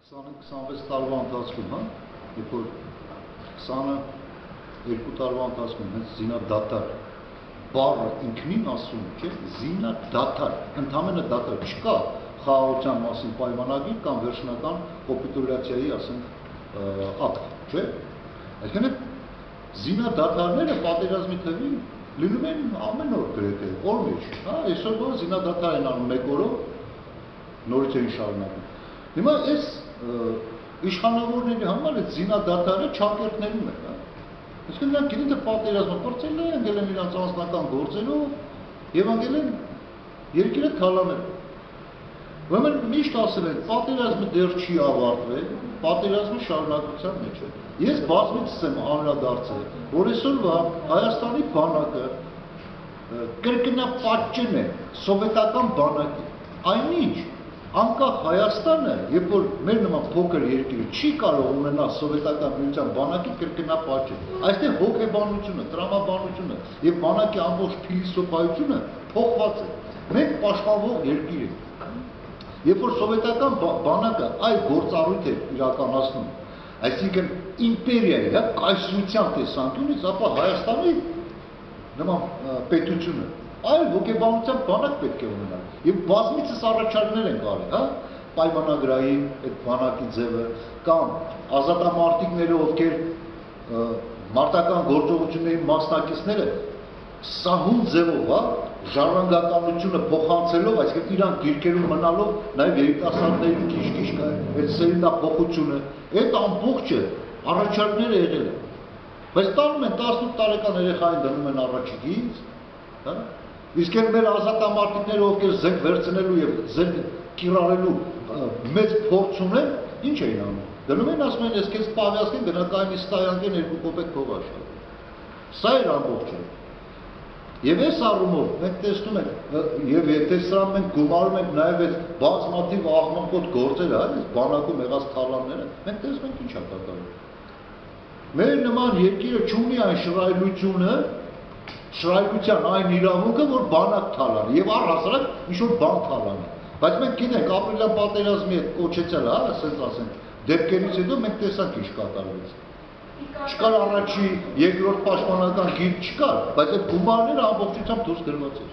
20-26 տարվա ընթացքում, երբ որ 22 տարվա ընթացքում հենց զինադադար բառը ինքնին ասում է, չէ՞, զինադադար, ընդհանրապես դադար չկա խաղաղության մասին պայմանագիր կամ վերջնական կապիտուլյացիայի, ասենք, ակտ, չէ՞։ Այսինքն զինադադարները պատերազմի թվին լինում են ամեն օր գրեթե, օր մեջ, հա, այսօր զինադադար են անում մեկ օրով, նորից էին շարունակում։ Հիմա այս իշխանավորների համար այդ զինադադարը չակերտներում է, հա։ Այսինքն նրանք գիտեն, թե պատերազմը պրծել է, ընկել են իրենց անձնական գործերով եւ ընկել են երկիրը թալանել։ Ուրեմն միշտ ասել են, պատերազմը դեռ չի ավարտվել, պատերազմը շարունակության մեջ է։ Ես բազմիցս եմ անդրադարձել, որ այսօրվա Հայաստանի բանակը կրկնապատճեն է սովետական բանակի, այնինչ անկախ Հայաստանը, երբ որ մեր նման փոքր երկիրը չի կարող ունենալ սովետական միության բանակի կրկնապատճ, այստեղ հոգեբանությունը, տրամաբանությունը եւ բանակի ամբողջ փիլիսոփայությունը փոխված է։ Մենք պաշտպանող երկիր ենք։ Երբ որ սովետական բանակը այլ գործառույթ է իրականացնում, այսինքն իմպերիայի, հա, կայսրության տեսանկյունից, ապա Հայաստանի նման պետությունը այլ հոգեբանության բանակ պետք է ունենալ։ Եվ բազմիցս առաջարկներ են կարել, հա, պայմանագրային այդ բանակի ձևը, կամ ազատամարտիկները, ովքեր մարտական գործողությունների մասնակիցները սահուն ձևով, հա, ժառանգականությունը փոխանցելով, այսինքն իրանք դիրքերում մնալով, նաև երիտասարդների քիչ-քիչ այդ սերնդափոխությունը, այդ ամբողջը առաջարկներ է եղել։ Բայց տանում են 18 տարեկան երեխային դնում են առաջիկից, հա։ Իսկ են մեր ազատամարտիկները, ովքեր զենք վերցնելու եւ զենք կիրառելու մեծ փորձ ունեն, ինչ էին անում։ Դնում են ասում են, ես քեզ պավիասկեն գնակայինի ստայանքեն 2 կոպեկ փող աշխատում։ Սա էր ամբողջը։ Եվ այս առումով մենք տեսնում ենք, եւ եթե սրա մենք գումարում ենք նաեւ այդ բազմաթիվ աղմկոտ գործերը, այս բանակում եղած թալանները, մենք տեսնում ենք ինչ է կատարվում։ Մեր նման երկիրը չունի այն շռայլությունը, շռայլության այն իրավունքը, որ բանակ թալանի եւ առհասարակ ինչ-որ բան թալանի։ Բայց մենք գիտենք, ապրիլյան պատերազմի հետ կոչեցել, հա, ասենց ասենք, դեպքերից հետո մենք տեսանք ինչ կատարվեց։ Չկար առաջի, երկրորդ պաշտպանական գիծ չկար, բայց այդ գումարները ամբողջությամբ դուրս գրված էր։